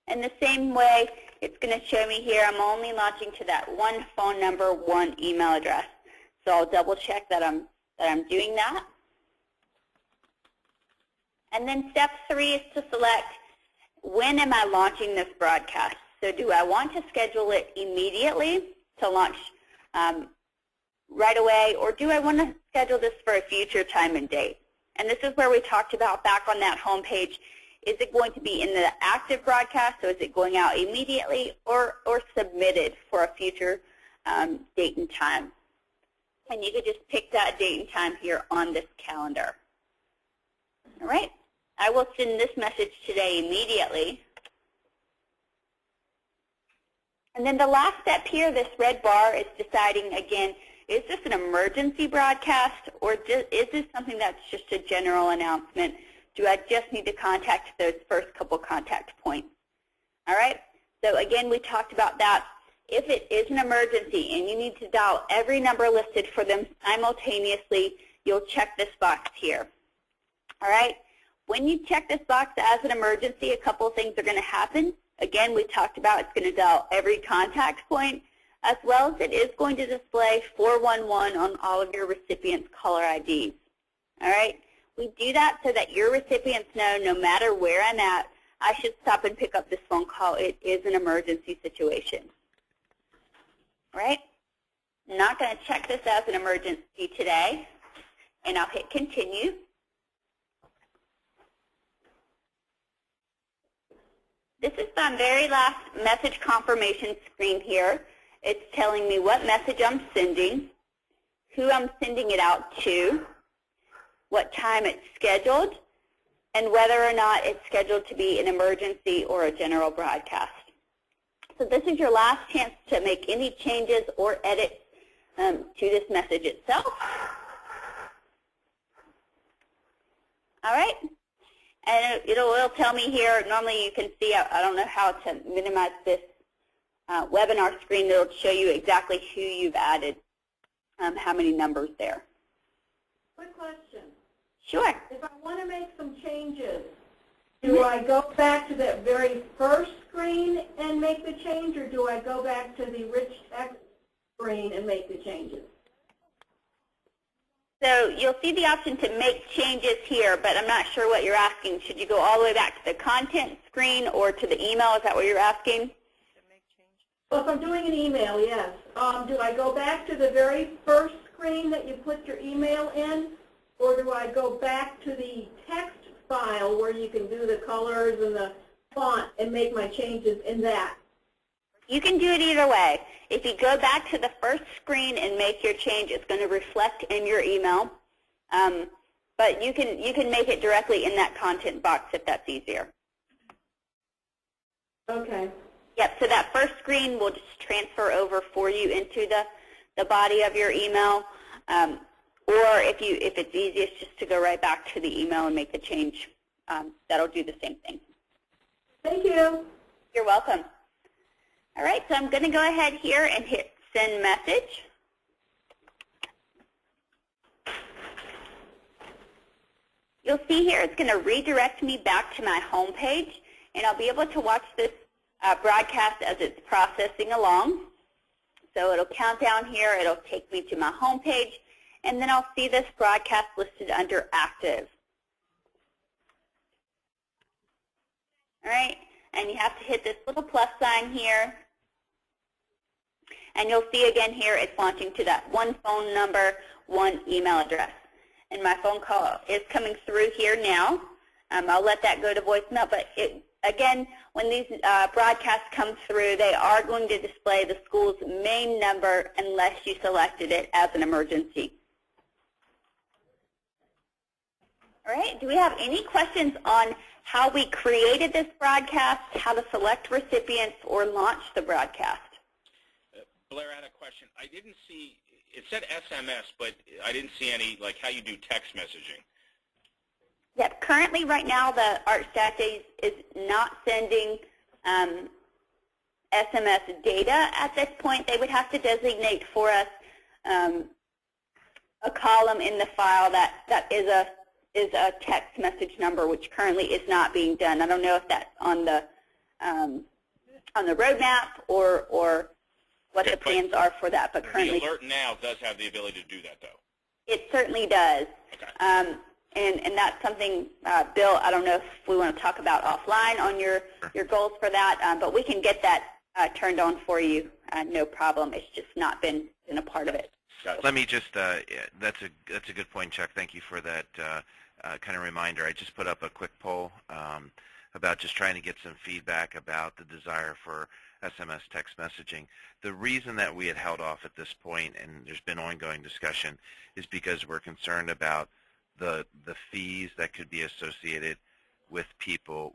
and the same way it's going to show me here I'm only launching to that one phone number, one email address. So I'll double check that I'm doing that. And then step 3 is to select when am I launching this broadcast. So do I want to schedule it immediately to launch right away, or do I want to schedule this for a future time and date? And this is where we talked about back on that home page. Is it going to be in the active broadcast, so is it going out immediately, or submitted for a future date and time? And you could just pick that date and time here on this calendar. All right, I will send this message today immediately. And then the last step here, this red bar, is deciding again, is this an emergency broadcast, or is this something that's just a general announcement? Do I just need to contact those first couple contact points? All right, so again, we talked about that. If it is an emergency and you need to dial every number listed for them simultaneously, you'll check this box here. All right, when you check this box as an emergency, a couple of things are going to happen. Again, we talked about it's going to dial every contact point, as well as it is going to display 411 on all of your recipients' caller IDs. All right, we do that so that your recipients know no matter where I'm at, I should stop and pick up this phone call. It is an emergency situation. All right, I'm not going to check this as an emergency today, and I'll hit continue. This is the very last message confirmation screen here. It's telling me what message I'm sending, who I'm sending it out to, what time it's scheduled, and whether or not it's scheduled to be an emergency or a general broadcast. So this is your last chance to make any changes or edits to this message itself. All right. And it'll tell me here, normally you can see, I don't know how to minimize this webinar screen. It'll show you exactly who you've added, how many numbers there. Quick question. Sure. If I want to make some changes, do I go back to that very first screen and make the change, or do I go back to the rich text screen and make the changes? So you'll see the option to make changes here, but I'm not sure what you're asking. Should you go all the way back to the content screen or to the email? Is that what you're asking? Well, if I'm doing an email, yes. Do I go back to the very first screen that you put your email in, or do I go back to the text file where you can do the colors and the font and make my changes in that? You can do it either way. If you go back to the first screen and make your change, it's going to reflect in your email. But you can make it directly in that content box if that's easier. Okay. Yep, so that first screen will just transfer over for you into the body of your email. Or if it's easiest just to go right back to the email and make the change, that'll do the same thing. Thank you. You're welcome. All right, so I'm going to go ahead here and hit send message. You'll see here it's going to redirect me back to my home page, and I'll be able to watch this broadcast as it's processing along. So it'll count down here, it'll take me to my home page, and then I'll see this broadcast listed under active. All right, and you have to hit this little plus sign here. And you'll see again here it's launching to that one phone number, one email address. And my phone call is coming through here now. I'll let that go to voicemail, but again, when these broadcasts come through, they are going to display the school's main number unless you selected it as an emergency. All right, do we have any questions on how we created this broadcast, how to select recipients, or launch the broadcast? Blair, I had a question. I didn't see, it said SMS, but I didn't see any, like how you do text messaging. Yep. Currently, right now, the Archdiocese is not sending SMS data at this point. They would have to designate for us a column in the file that is a text message number, which currently is not being done. I don't know if that's on the roadmap or what the plans are for that, but currently the alert now does have the ability to do that, though. It certainly does. Okay. And that's something, Bill, I don't know if we want to talk about offline on your goals for that, but we can get that turned on for you, no problem. It's just not been a part of it. Gotcha. Let me just, that's a good point, Chuck. Thank you for that kind of reminder. I just put up a quick poll about just trying to get some feedback about the desire for SMS text messaging. The reason that we had held off at this point, and there's been ongoing discussion, is because we're concerned about the fees that could be associated with people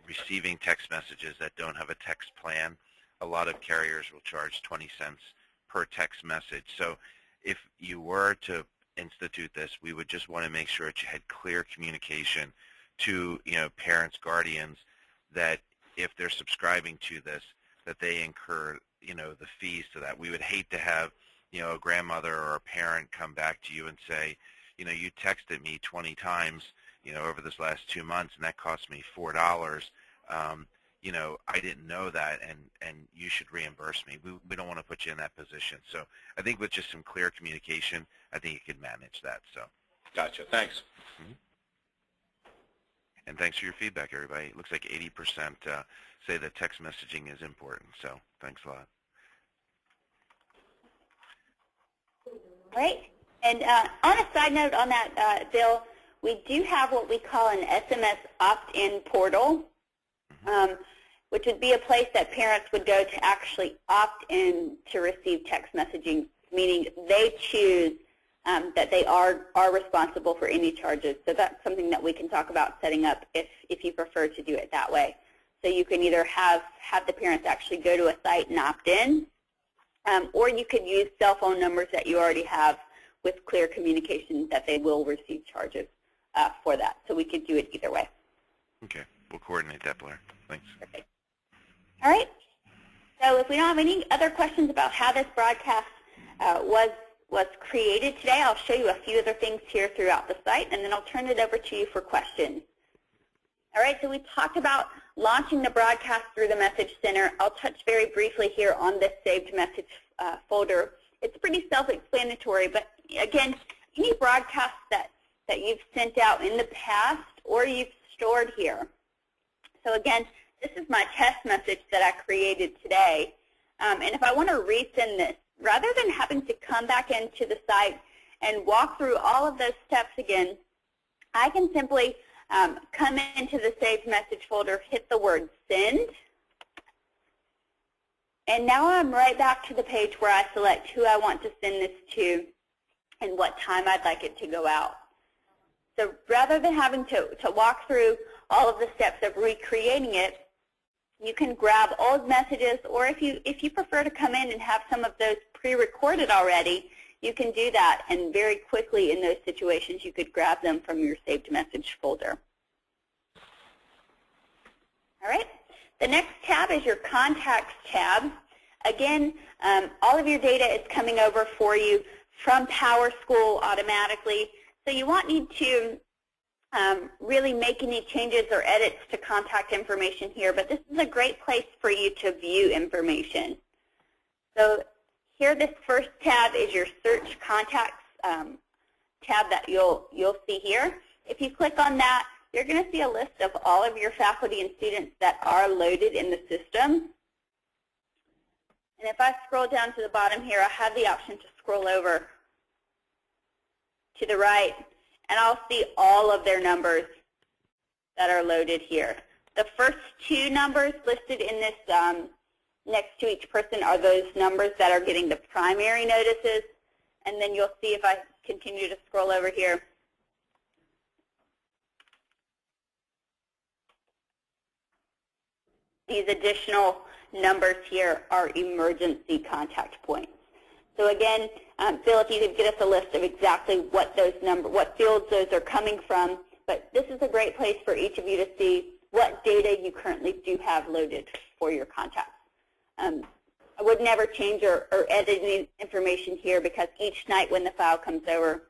receiving text messages that don't have a text plan. A lot of carriers will charge 20 cents per text message. So if you were to institute this, we would just want to make sure that you had clear communication to parents, guardians, that if they're subscribing to this, that they incur the fees to that. We would hate to have a grandmother or a parent come back to you and say, you texted me 20 times over this last 2 months, and that cost me $4. I didn't know that, and you should reimburse me. We don't want to put you in that position. So I think with just some clear communication, I think you could manage that. So. Gotcha. Thanks. Mm-hmm. And thanks for your feedback, everybody. It looks like 80% say that text messaging is important. So thanks a lot. Great. And on a side note on that, Bill, we do have what we call an SMS opt-in portal, which would be a place that parents would go to actually opt in to receive text messaging, meaning they choose that they are responsible for any charges. So that's something that we can talk about setting up if you prefer to do it that way. So you can either have the parents actually go to a site and opt in, or you could use cell phone numbers that you already have with clear communication that they will receive charges for that. So we could do it either way. Okay. We'll coordinate that, Blair. Thanks. Perfect. All right. So if we don't have any other questions about how this broadcast was created today, I'll show you a few other things here throughout the site, and then I'll turn it over to you for questions. All right, so we talked about launching the broadcast through the Message Center. I'll touch very briefly here on this saved message folder. It's pretty self-explanatory, but again, any broadcasts that you've sent out in the past or you've stored here. So again, this is my test message that I created today. And if I want to resend this, rather than having to come back into the site and walk through all of those steps again, I can simply come into the saved message folder, hit the word send, and now I'm right back to the page where I select who I want to send this to and what time I'd like it to go out. So rather than having to walk through all of the steps of recreating it, you can grab old messages, or if you prefer to come in and have some of those pre-recorded already, you can do that, and very quickly in those situations you could grab them from your saved message folder. All right, the next tab is your Contacts tab. Again, all of your data is coming over for you from PowerSchool automatically, so you won't need to really make any changes or edits to contact information here, but this is a great place for you to view information. So here, this first tab is your Search Contacts tab that you'll see here. If you click on that, you're going to see a list of all of your faculty and students that are loaded in the system. And if I scroll down to the bottom here, I have the option to scroll over to the right, and I'll see all of their numbers that are loaded here. The first two numbers listed in this next to each person are those numbers that are getting the primary notices, and then you'll see if I continue to scroll over here, these additional numbers here are emergency contact points. So again, Bill, if you could get us a list of exactly what those what fields those are coming from, but this is a great place for each of you to see what data you currently do have loaded for your contacts. I would never change or edit any information here because each night when the file comes over,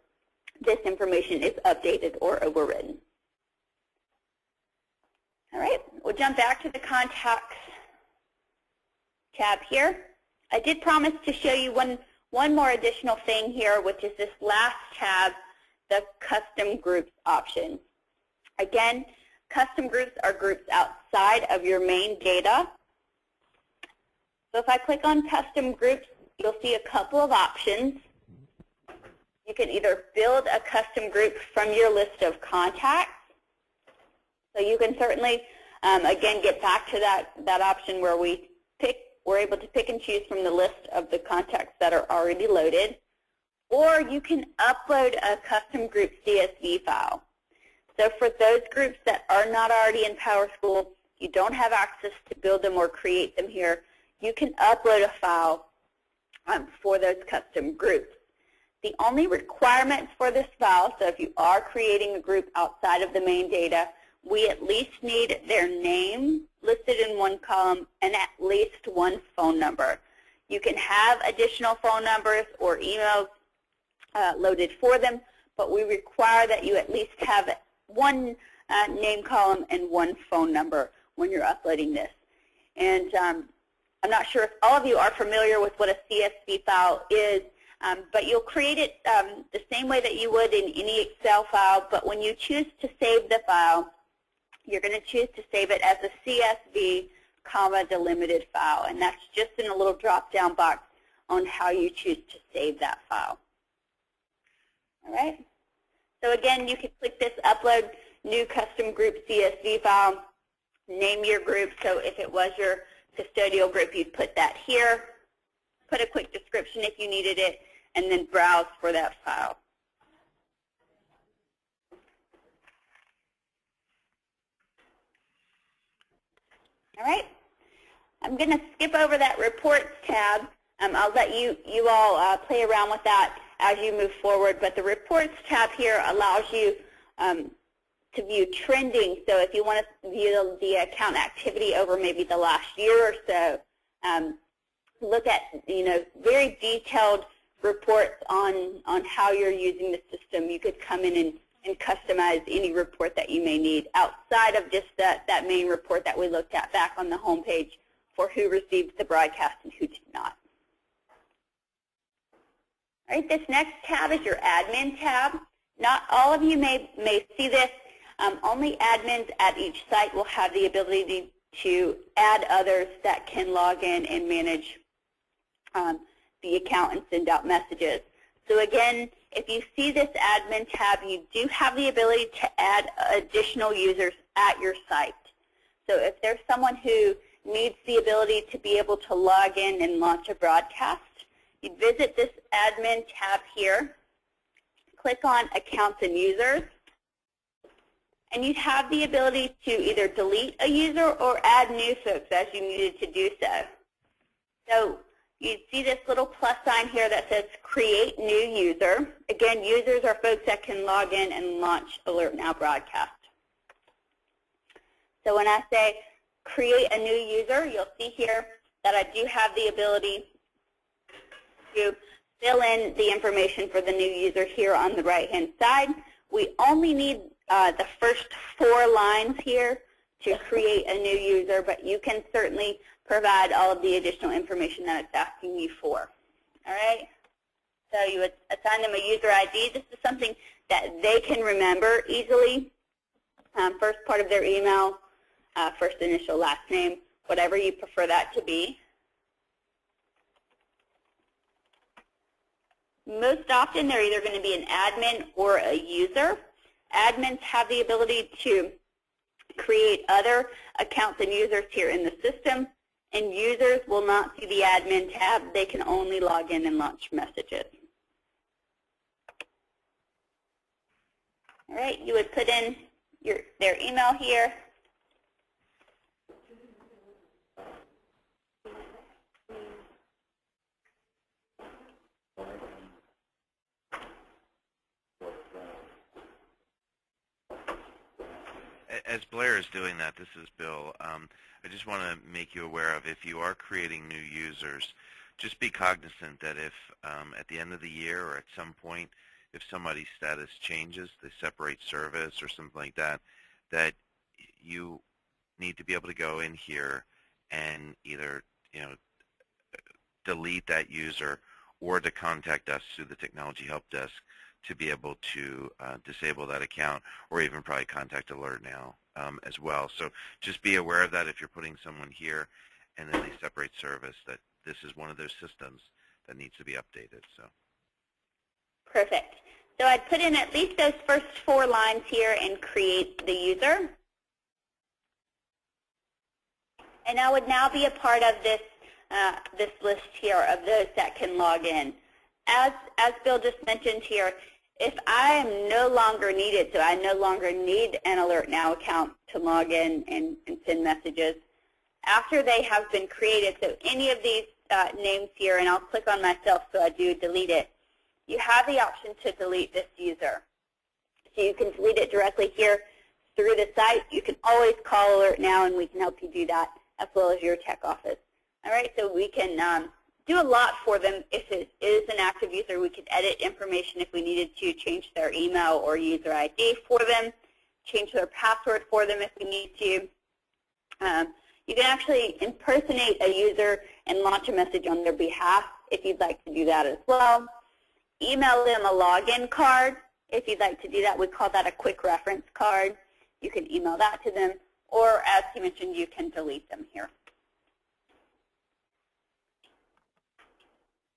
this information is updated or overwritten. All right, we'll jump back to the Contacts tab here. I did promise to show you one more additional thing here, which is this last tab, the Custom Groups option. Again, custom groups are groups outside of your main data. So if I click on Custom Groups, you'll see a couple of options. You can either build a custom group from your list of contacts. So you can certainly, again, get back to that option where we're able to pick and choose from the list of the contacts that are already loaded. Or you can upload a custom group CSV file. So for those groups that are not already in PowerSchool, you don't have access to build them or create them here, you can upload a file for those custom groups. The only requirements for this file, so if you are creating a group outside of the main data, we at least need their name listed in one column and at least one phone number. You can have additional phone numbers or emails loaded for them, but we require that you at least have one name column and one phone number when you're uploading this. And I'm not sure if all of you are familiar with what a CSV file is, but you'll create it the same way that you would in any Excel file, but when you choose to save the file, you're going to choose to save it as a CSV, delimited file, and that's just in a little drop-down box on how you choose to save that file. All right? So again, you can click this Upload New Custom Group CSV file, name your group. So if it was your custodial group, you'd put that here, put a quick description if you needed it, and then browse for that file. All right, I'm going to skip over that Reports tab. I'll let you all play around with that as you move forward, but the Reports tab here allows you to view trending. So if you want to view the account activity over maybe the last year or so, look at very detailed reports on how you're using the system. You could come in and customize any report that you may need outside of just that main report that we looked at back on the home page for who received the broadcast and who did not. All right, this next tab is your Admin tab. Not all of you may see this. Only admins at each site will have the ability to add others that can log in and manage the account and send out messages. So again, if you see this Admin tab, you do have the ability to add additional users at your site. So if there's someone who needs the ability to be able to log in and launch a broadcast, you visit this Admin tab here, click on Accounts and Users, and you'd have the ability to either delete a user or add new folks as you needed to do so. So you see this little plus sign here that says Create New User. Again, users are folks that can log in and launch Alert Now broadcast. So when I say Create a New User, you'll see here that I do have the ability to fill in the information for the new user here on the right-hand side. We only need the first 4 lines here to create a new user, but you can certainly provide all of the additional information that it's asking you for. All right? So you would assign them a user ID. This is something that they can remember easily. First part of their email, first initial, last name, whatever you prefer that to be. Most often, they're either going to be an admin or a user. Admins have the ability to create other accounts and users here in the system, and users will not see the admin tab. They can only log in and launch messages. All right, you would put in their email here. as Blair is doing that, this is Bill. I just want to make you aware of, if you are creating new users, just be cognizant that if at the end of the year or at some point, if somebody's status changes, they separate service or something like that, that you need to be able to go in here and either delete that user or to contact us through the Technology Help Desk to be able to disable that account, or even probably contact Alert Now as well. So just be aware of that if you're putting someone here and then they separate service, that this is one of those systems that needs to be updated. So. Perfect. So I'd put in at least those first 4 lines here and create the user. And I would now be a part of this this list here of those that can log in. As Bill just mentioned here, if I am no longer needed, so I no longer need an Alert Now account to log in and send messages, after they have been created, so any of these names here, and I'll click on myself so I do delete it, you have the option to delete this user. So you can delete it directly here through the site. You can always call Alert Now and we can help you do that, as well as your tech office. All right, so we can do a lot for them. If it is an active user, we could edit information if we needed to, change their email or user ID for them, change their password for them if we need to. You can actually impersonate a user and launch a message on their behalf if you'd like to do that as well. Email them a login card if you'd like to do that. We call that a quick reference card. You can email that to them, or as he mentioned, you can delete them here.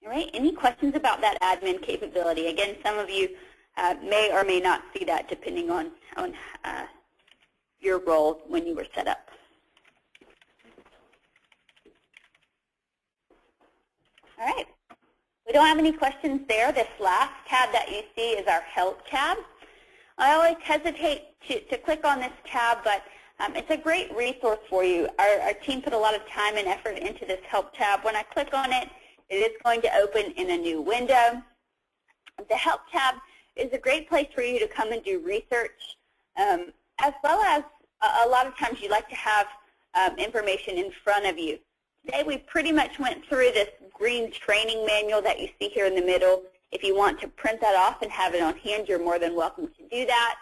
All right, any questions about that admin capability? Again, some of you may or may not see that depending on your role when you were set up. All right, we don't have any questions there. This last tab that you see is our Help tab. I always hesitate to click on this tab, but it's a great resource for you. Our team put a lot of time and effort into this Help tab. When I click on it, it is going to open in a new window. The Help tab is a great place for you to come and do research, as well as a lot of times you like to have information in front of you. Today we pretty much went through this green training manual that you see here in the middle. If you want to print that off and have it on hand, you're more than welcome to do that.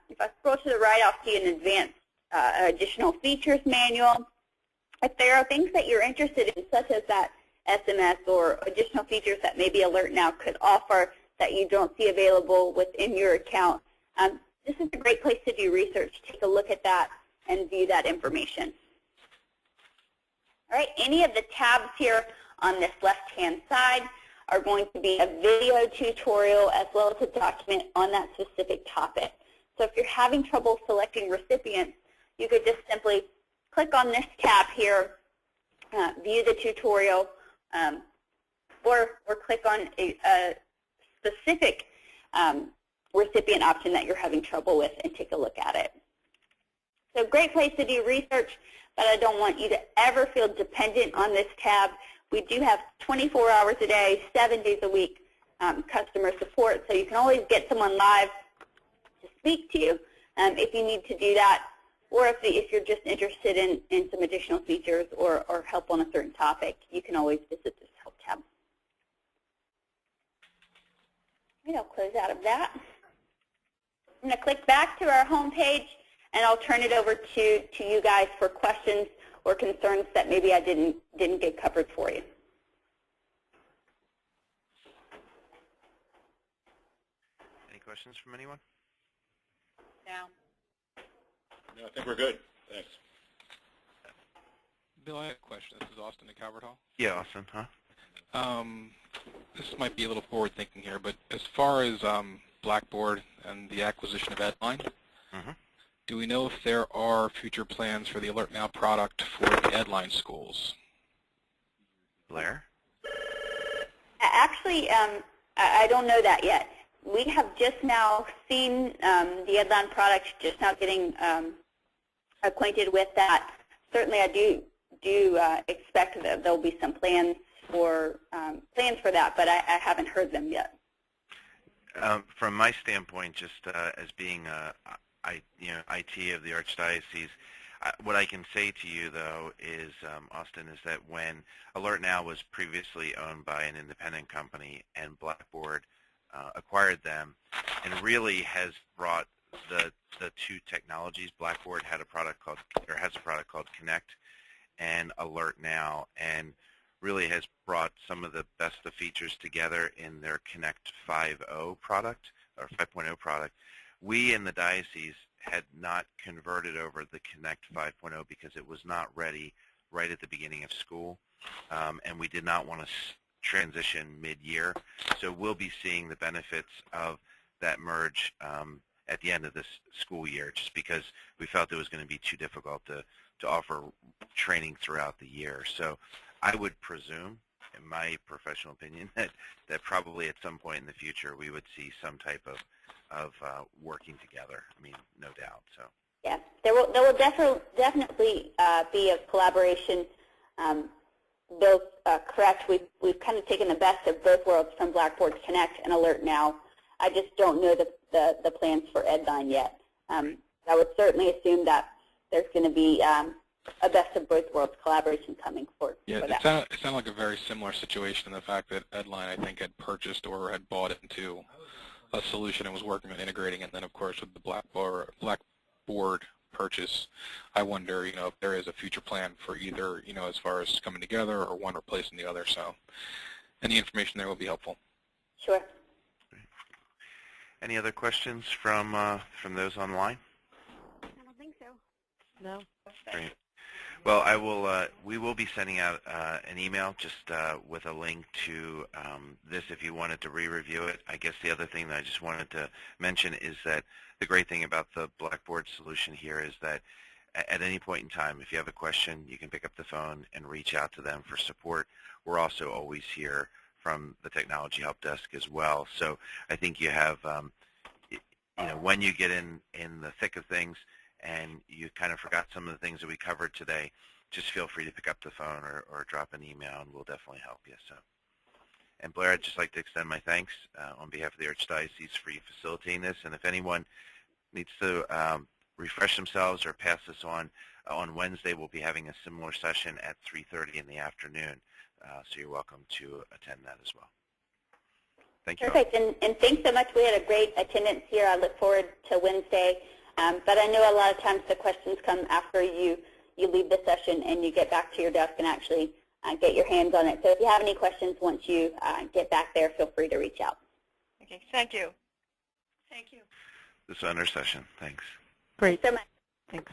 If I scroll to the right, I'll see an advanced additional features manual. If there are things that you're interested in, such as that SMS or additional features that maybe Alert Now could offer that you don't see available within your account, this is a great place to do research. Take a look at that and view that information. All right, any of the tabs here on this left-hand side are going to be a video tutorial as well as a document on that specific topic. So if you're having trouble selecting recipients, you could just simply click on this tab here, view the tutorial, or click on a specific recipient option that you're having trouble with and take a look at it. So great place to do research, but I don't want you to ever feel dependent on this tab. We do have 24 hours a day, 7 days a week customer support, so you can always get someone live to speak to you if you need to do that, or if you're just interested in some additional features or help on a certain topic, you can always visit this Help tab. All right, I'll close out of that. I'm going to click back to our home page, and I'll turn it over to you guys for questions or concerns that maybe I didn't get covered for you. Any questions from anyone? No. No, I think we're good. Thanks. Bill, I have a question. This is Austin at Calvert Hall. Yeah, Austin, huh? This might be a little forward thinking here, but as far as Blackboard and the acquisition of Edline, do we know if there are future plans for the Alert Now product for the Edline schools? Blair? Actually, I don't know that yet. We have just now seen the Edline product, just now getting acquainted with that. Certainly, I do expect that there will be some plans for that, but I haven't heard them yet. From my standpoint, just as being IT of the Archdiocese. What I can say to you, though, is, Austin, is that when AlertNow was previously owned by an independent company and Blackboard acquired them and really has brought the two technologies. Blackboard has a product called Connect and AlertNow, and really has brought some of the best of features together in their Connect 5.0 product, or 5.0 product. We in the diocese had not converted over the Connect 5.0 because it was not ready right at the beginning of school, and we did not want to transition mid-year. So we'll be seeing the benefits of that merge at the end of this school year, just because we felt it was going to be too difficult to offer training throughout the year. So I would presume, in my professional opinion, that probably at some point in the future we would see some type of working together. I mean, no doubt. So yeah, there will definitely be a collaboration. Bill's correct. We've kind of taken the best of both worlds from Blackboard Connect and AlertNow. I just don't know the plans for Edline yet. I would certainly assume that there's going to be a best of both worlds collaboration coming for it that. sounded like a very similar situation in the fact that Edline, I think, had purchased or had bought into a solution and was working on integrating it. And then, of course, with the Blackboard purchase, I wonder, if there is a future plan for either, as far as coming together or one replacing the other. So any information there will be helpful. Sure. Any other questions from those online? I don't think so. No. Great. Well, we will be sending out an email just with a link to this if you wanted to re-review it. I guess the other thing that I just wanted to mention is that the great thing about the Blackboard solution here is that at any point in time, if you have a question, you can pick up the phone and reach out to them for support. We're also always here from the Technology Help Desk as well. So I think you have, when you get in the thick of things, and you kind of forgot some of the things that we covered today, just feel free to pick up the phone or drop an email, and we'll definitely help you. So, and Blair, I'd just like to extend my thanks on behalf of the Archdiocese for you facilitating this. And if anyone needs to refresh themselves or pass this on Wednesday, we'll be having a similar session at 3:30 in the afternoon. So you're welcome to attend that as well. Thank you. Perfect, and thanks so much. We had a great attendance here. I look forward to Wednesday. But I know a lot of times the questions come after you leave the session and you get back to your desk and actually get your hands on it. So if you have any questions once you get back there, feel free to reach out. Okay, thank you. Thank you. This is under session. Thanks. Great. Thanks so much. Thanks.